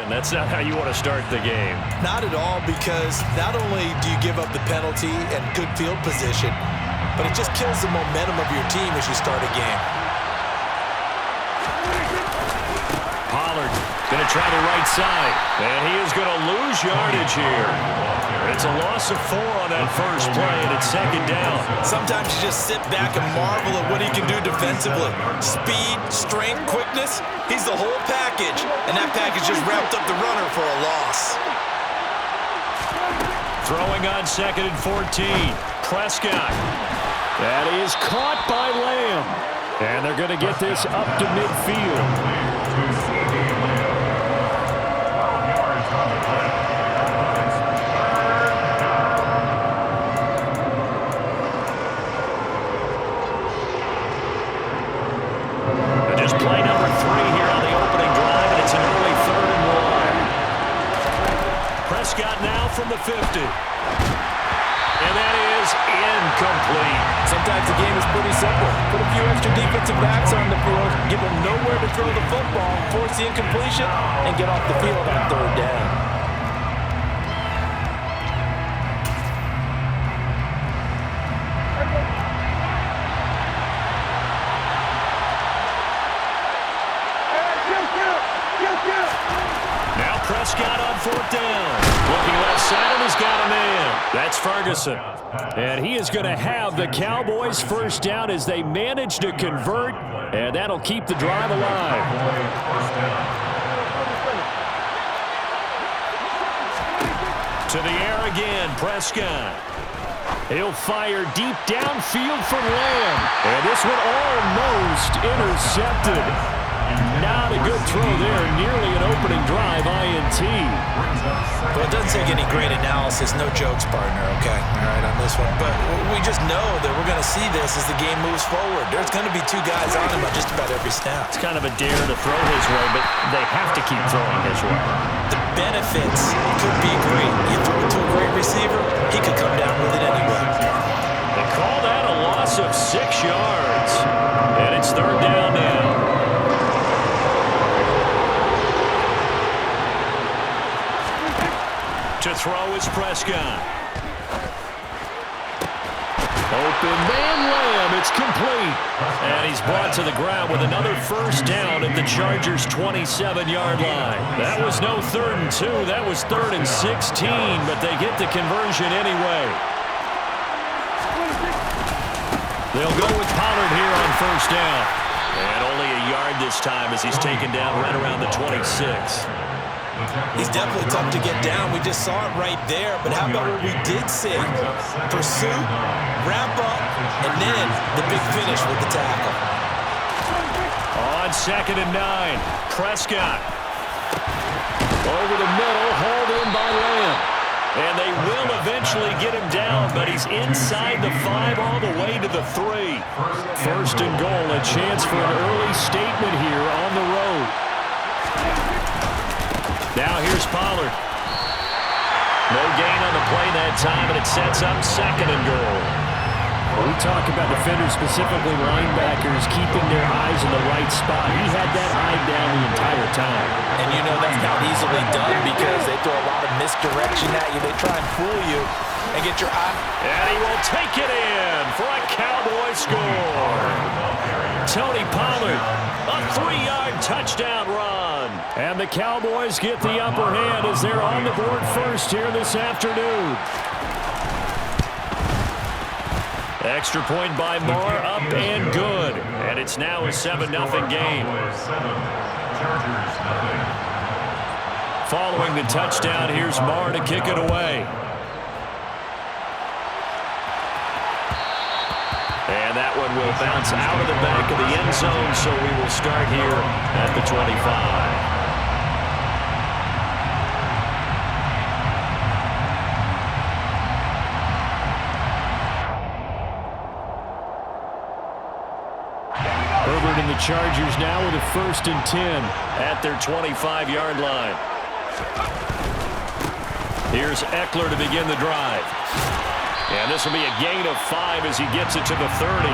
That's not how you want to start the game. Not at all, because not only do you give up the penalty and good field position, but it just kills the momentum of your team as you start a game. Pollard going to try the right side, and he is going to lose yardage here. It's a loss of 4 on that first play, and it's second down. Sometimes you just sit back and marvel at what he can do defensively. Speed, strength, quickness, he's the whole package, and that package just wrapped up the runner for a loss. Throwing on 2nd and 14. Prescott. That is caught by Lamb. And they're going to get this up to midfield. Just play number 3 here on the opening drive, and it's an early 3rd and 1. Prescott now from the 50. And that is incomplete. Sometimes the game is pretty simple. Put a few extra defensive backs on the field, give them nowhere to throw the football, force the incompletion, and get off the field on 3rd down. Now Prescott on 4th down. Looking left side, and he's got a man. That's Ferguson. And he is going to have the Cowboys' first down as they manage to convert, and that'll keep the drive alive. To the air again, Prescott. He'll fire deep downfield for Lamb. And this one almost intercepted. Not a good throw there. Nearly an opening drive INT. Well, it doesn't take any great analysis. No jokes, partner, okay? All right, on this one. But we just know that we're going to see this as the game moves forward. There's going to be 2 guys on him on just about every snap. It's kind of a dare to throw his way, but they have to keep throwing his way. The benefits could be great. You throw it to a great receiver, he could come down with it anyway. They call that a loss of 6 yards. And it's 3rd down now. To throw is Prescott. Open man, Lamb. It's complete. And he's brought to the ground with another first down at the Chargers' 27-yard line. That was no 3rd and 2. That was 3rd and 16, but they get the conversion anyway. They'll go with Pollard here on first down. And only a yard this time as he's taken down right around the 26. He's definitely tough to get down. We just saw it right there. But how about what we did see? Pursuit, wrap up, and then the big finish with the tackle. On 2nd and 9, Prescott. Over the middle, hauled in by Lamb. And they will eventually get him down, but he's inside the 5 all the way to the 3. 1st and goal, a chance for an early statement here on the road. Now here's Pollard. No gain on the play that time, and it sets up 2nd and goal. We talk about defenders, specifically linebackers, keeping their eyes in the right spot. He had that eye down the entire time. And you know that's not easily done because they throw a lot of misdirection at you. They try and fool you and get your eye. And he will take it in for a Cowboy score. Tony Pollard, a 3-yard touchdown run. And the Cowboys get the upper hand as they're on the board first here this afternoon. Extra point by Moore, up and good. And it's now a 7-0 game. Following the touchdown, here's Moore to kick it away. And that one will bounce out of the back of the end zone, so we will start here at the 25. Herbert and the Chargers now with a 1st and 10 at their 25-yard line. Here's Eckler to begin the drive. And this will be a gain of 5 as he gets it to the 30.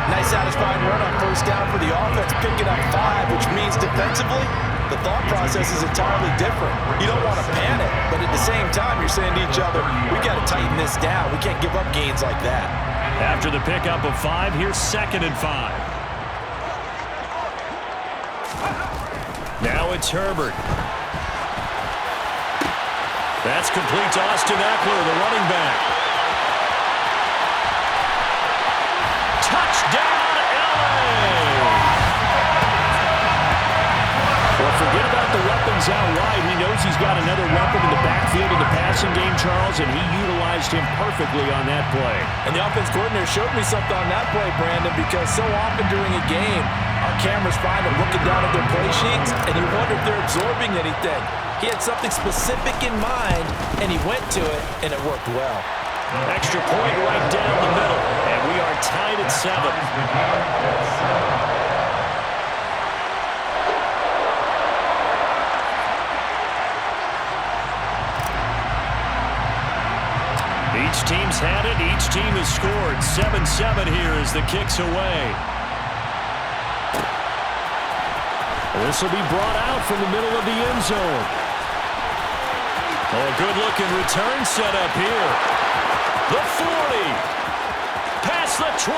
Nice satisfying run on first down for the offense, picking up 5, which means defensively, the thought process is entirely different. You don't want to panic, but at the same time, you're saying to each other, we got to tighten this down. We can't give up gains like that. After the pickup of 5, here's 2nd and 5. Now it's Herbert. That's complete to Austin Eckler, the running back. Touchdown, LA! Well, forget about the weapons out wide. He knows he's got another weapon in the backfield in the passing game, Charles, and he utilized him perfectly on that play. And the offense coordinator showed me something on that play, Brandon, because so often during a game, our cameras find them looking down at their play sheets, and you wonder if they're absorbing anything. He had something specific in mind, and he went to it, and it worked well. Extra point right down the middle, and we are tied at 7. Each team's had it. Each team has scored. 7-7 here as the kick's away. This will be brought out from the middle of the end zone. Oh, a good-looking return set up here. The 40. Past the 20.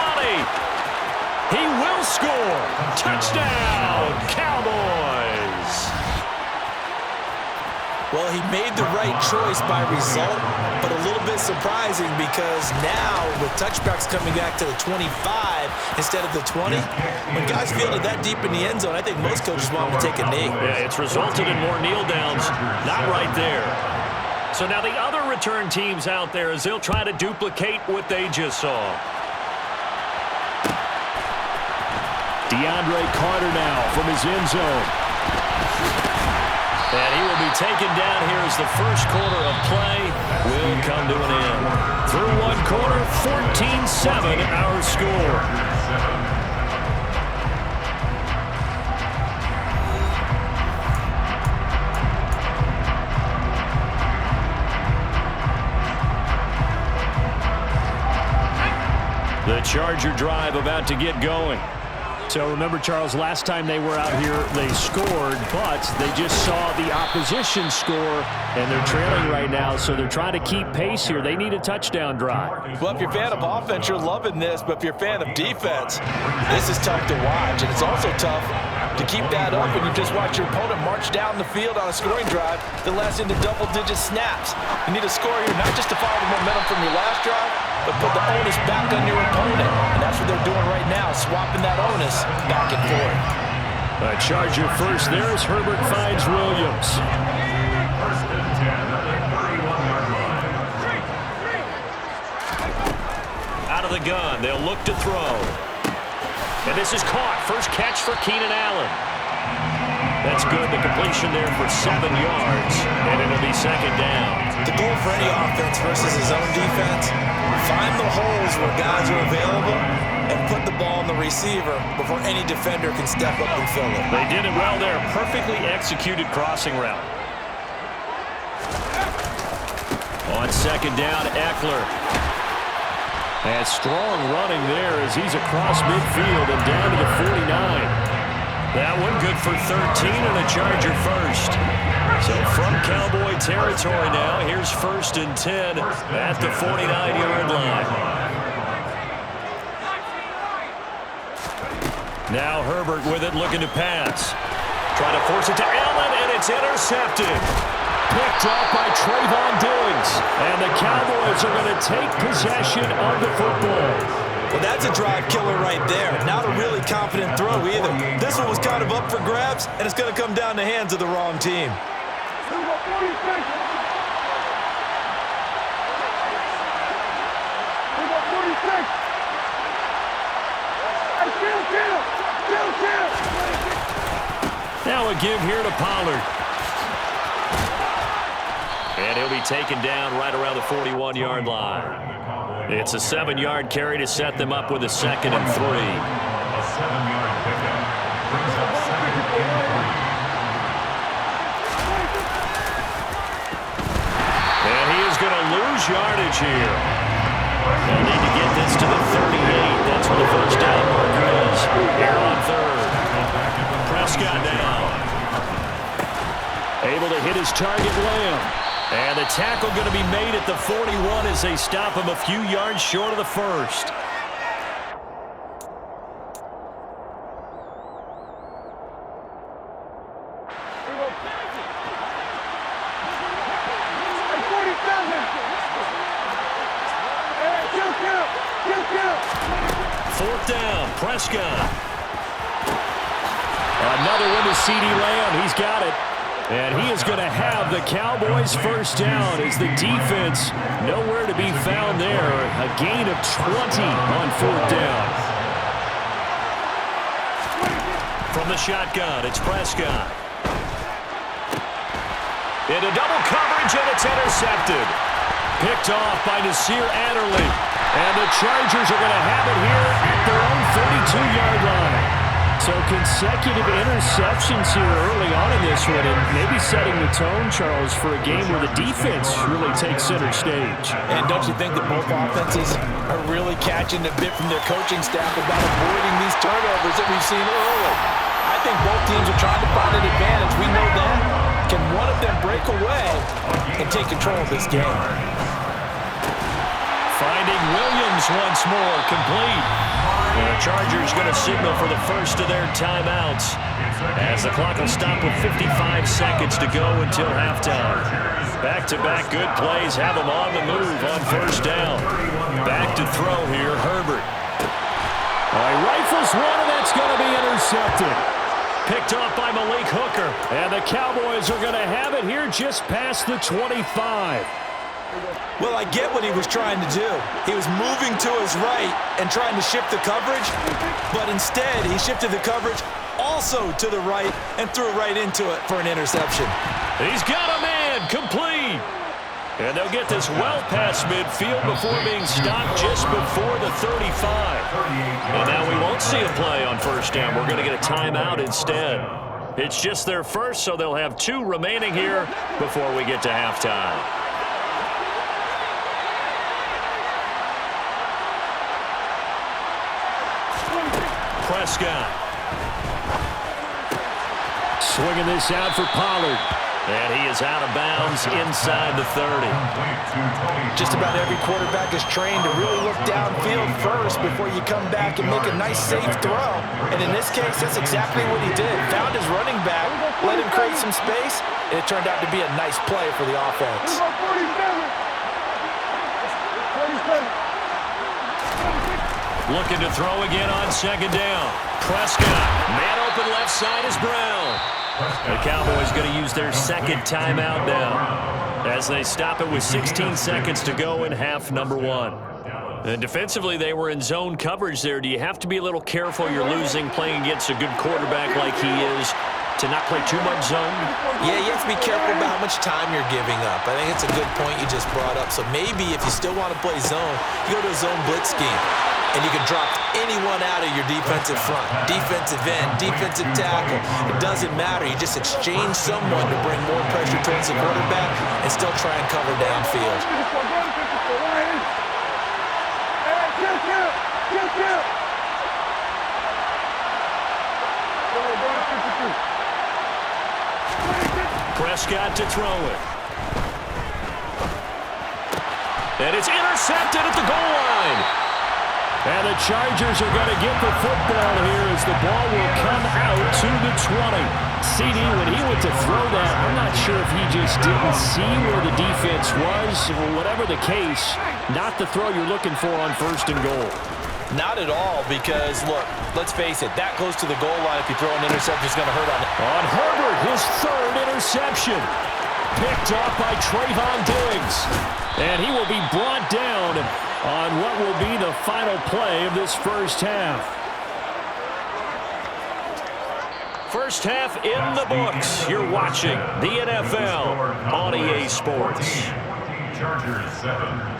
He will score. Touchdown, Cowboys. Well, he made the right choice by result, but a little bit surprising because now with touchbacks coming back to the 25 instead of the 20, when guys fielded that deep in the end zone, I think most coaches want them to take a knee. Yeah, it's resulted in more kneel downs. Not right there. So now the other return teams out there as they'll try to duplicate what they just saw. DeAndre Carter now from his end zone. And he will be taken down here as the first quarter of play will come to an end. Through one quarter, 14-7 our score. The Charger drive about to get going. So remember, Charles, last time they were out here, they scored, but they just saw the opposition score, and they're trailing right now, so they're trying to keep pace here. They need a touchdown drive. Well, if you're a fan of offense, you're loving this, but if you're a fan of defense, this is tough to watch, and it's also tough to keep that up when you just watch your opponent march down the field on a scoring drive that lasts into double-digit snaps. You need a score here, not just to follow the momentum from your last drive, but put the onus back on your opponent. And that's what they're doing right now, swapping that onus back and forth. A Charger first there as Herbert finds Williams. Out of the gun, they'll look to throw. And this is caught. First catch for Keenan Allen. That's good. The completion there for 7 yards, and it'll be second down. The goal for any offense versus his own defense, find the holes where guys are available and put the ball in the receiver before any defender can step up and fill it. They did it well there. Perfectly executed crossing route. On second down, Eckler. And strong running there as he's across midfield and down to the 49. That one good for 13 and a Charger first. So from Cowboy territory now, here's 1st and 10 at the 49-yard line. Now Herbert with it, looking to pass. Trying to force it to Allen, and it's intercepted. Picked off by Trayvon Diggs. And the Cowboys are going to take possession of the football. Well, that's a drive killer right there. Not a really confident throw either. This one was kind of up for grabs, and it's going to come down the hands of the wrong team. Now a give here to Pollard. And he'll be taken down right around the 41-yard line. It's a 7-yard carry to set them up with a 2nd and 3. A 7-yard pickup brings up 2nd and 3. And he is going to lose yardage here. They'll need to get this to the 38. That's where the first down marker is. Here on 3rd. Prescott down. Able to hit his target, Lamb. And the tackle going to be made at the 41 as they stop him a few yards short of the first. Fourth down, Prescott. Another one to CeeDee Lamb. He's got it. And he is going to have the Cowboys first down as the defense nowhere to be found there. A gain of 20 on fourth down. From the shotgun, it's Prescott. Into double coverage, and it's intercepted. Picked off by Nasir Adderley. And the Chargers are going to have it here at their own 42-yard line. So consecutive interceptions here early on in this one, and maybe setting the tone, Charles, for a game where the defense really takes center stage. And don't you think that both offenses are really catching a bit from their coaching staff about avoiding these turnovers that we've seen early? I think both teams are trying to find an advantage. We know that. Can one of them break away and take control of this game? Finding Williams once more, complete. And the Chargers going to signal for the first of their timeouts as the clock will stop with 55 seconds to go until halftime. Back-to-back good plays have them on the move on first down. Back to throw here, Herbert. Rifles one, and that's going to be intercepted. Picked off by Malik Hooker. And the Cowboys are going to have it here just past the 25. Well, I get what he was trying to do. He was moving to his right and trying to shift the coverage, but instead he shifted the coverage also to the right and threw right into it for an interception. He's got a man, complete. And they'll get this well past midfield before being stopped just before the 35. And now we won't see a play on first down. We're going to get a timeout instead. It's just their first, so they'll have 2 remaining here before we get to halftime. Prescott. Swinging this out for Pollard. And he is out of bounds inside the 30. Just about every quarterback is trained to really look downfield first before you come back and make a nice, safe throw. And in this case, that's exactly what he did. Found his running back, let him create some space, and it turned out to be a nice play for the offense. Looking to throw again on second down. Prescott. Man open left side is Brown. The Cowboys going to use their second timeout now as they stop it with 16 seconds to go in half number 1. And defensively, they were in zone coverage there. Do you have to be a little careful you're losing playing against a good quarterback like he is to not play too much zone? Yeah, you have to be careful about how much time you're giving up. I think it's a good point you just brought up. So maybe if you still want to play zone, you go to a zone blitz scheme. And you can drop anyone out of your defensive front. Defensive end, defensive tackle. It doesn't matter. You just exchange someone to bring more pressure towards the quarterback and still try and cover downfield. Prescott to throw it. And it's intercepted at the goal line. And the Chargers are going to get the football here as the ball will come out to the 20. CD, when he went to throw that, I'm not sure if he just didn't see where the defense was. Or whatever the case, not the throw you're looking for on first and goal. Not at all, because, look, let's face it, that close to the goal line, if you throw an interception, is going to hurt on it. On Herbert, his third interception. Picked off by Trayvon Diggs. And he will be brought down on what will be the final play of this first half. First half in the books. You're watching the NFL on EA Sports. Chargers 7.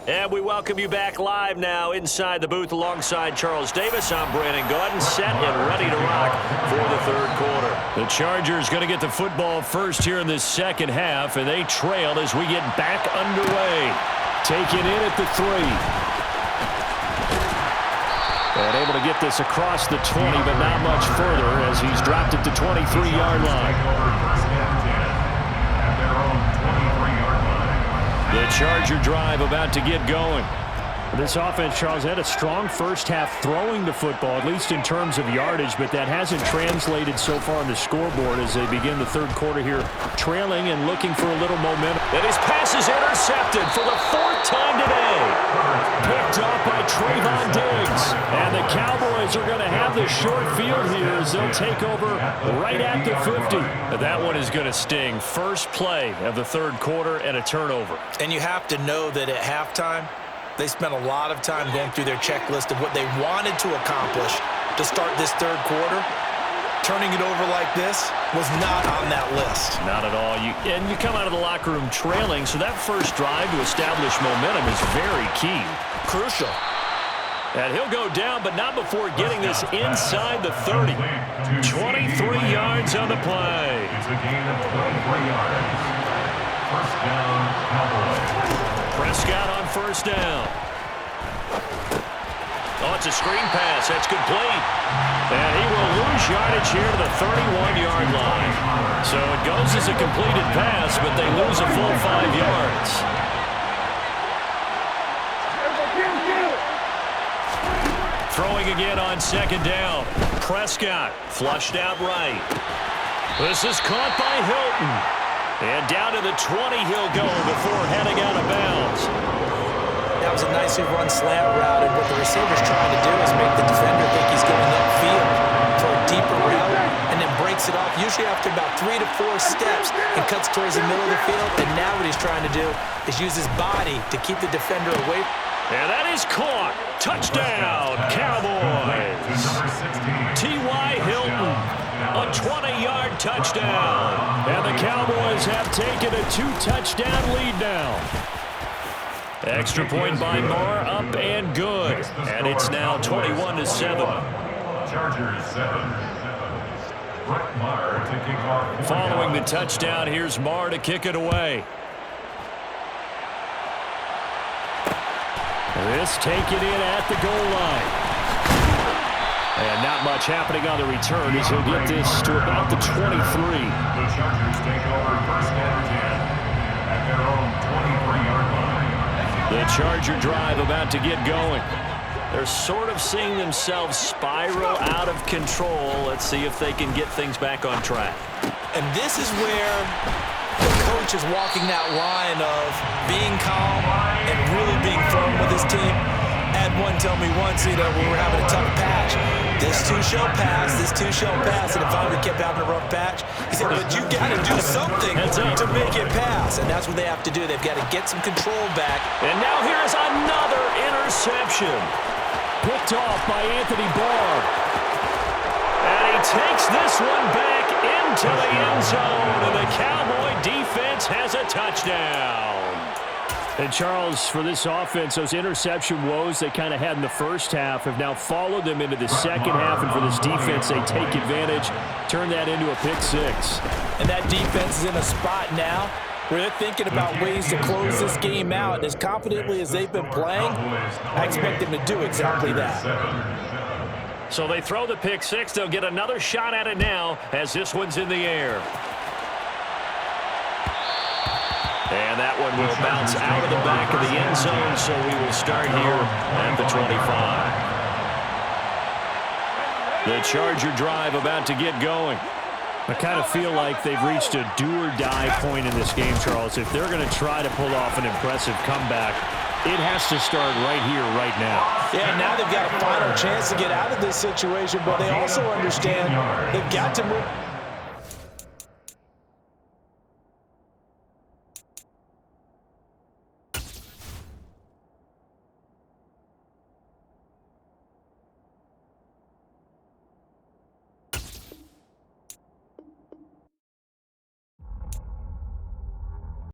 And we welcome you back live now inside the booth alongside Charles Davis. I'm Brandon Gaudin, set and ready to rock for the third quarter. The Chargers going to get the football first here in this second half, and they trail as we get back underway. Taken in at the 3. And able to get this across the 20, but not much further as he's dropped it to 23-yard line. The Charger drive about to get going. This offense, Charles, had a strong first half throwing the football, at least in terms of yardage, but that hasn't translated so far on the scoreboard as they begin the third quarter here, trailing and looking for a little momentum. And his pass is intercepted for the 4th time today. Picked off by Trayvon Diggs. And the Cowboys are going to have the short field here as they'll take over right at the 50. That one is going to sting. First play of the third quarter and a turnover. And you have to know that at halftime, they spent a lot of time going through their checklist of what they wanted to accomplish to start this third quarter. Turning it over like this was not on that list. Not at all. And you come out of the locker room trailing, so that first drive to establish momentum is very key. Crucial. And he'll go down, but not before getting this inside the 30. 23 yards on the play. It's a gain of 23 yards. First down, Cowboys. Prescott on first down. Oh, it's a screen pass. That's complete. And he will lose yardage here to the 31-yard line. So it goes as a completed pass, but they lose a full 5 yards. Throwing again on second down. Prescott flushed out right. This is caught by Hilton. And down to the 20 he'll go before heading out of bounds. That was a nicely run slant route, and what the receiver's trying to do is make the defender think he's going upfield for a deeper route, and then breaks it off, usually after about 3 to 4 steps, and cuts towards the middle of the field. And now what he's trying to do is use his body to keep the defender away. And that is caught. Touchdown, Cowboys. T.Y. Hilton, a 20-yard touchdown. And the Cowboys have taken a 2-touchdown lead now. Extra point by Moore, up and good. And it's now 21-7. Chargers 7. Brett Maher to kick off. Following the touchdown, here's Maher to kick it away. This taken in at the goal line. And not much happening on the return as he'll get this to about the 23. The Chargers take over first and 10 at their own 23-yard line. The Charger drive about to get going. They're sort of seeing themselves spiral out of control. Let's see if they can get things back on track. And this is where the coach is walking that line of being calm and really being firm with his team. Had one tell me once, when we're having a tough patch, this too shall pass, this too shall pass. And if I kept having a rough patch, he said, but you got to do something to make it pass. And that's what they have to do. They've got to get some control back. And now here's another interception. Picked off by Anthony Barr. And he takes this one back into the end zone. And the Cowboy defense has a touchdown. And, Charles, for this offense, those interception woes they kind of had in the first half have now followed them into the second half. And for this defense, they take advantage, turn that into a pick six. And that defense is in a spot now where they're thinking about ways to close this game out. And as confidently as they've been playing, I expect them to do exactly that. So they throw the pick six. They'll get another shot at it now as this one's in the air. And that one will bounce out of the back of the end zone, so we will start here at the 25. The Charger drive about to get going. I kind of feel like they've reached a do-or-die point in this game, Charles. If they're going to try to pull off an impressive comeback, it has to start right here, right now. Yeah, now they've got a final chance to get out of this situation, but they also understand they've got to move.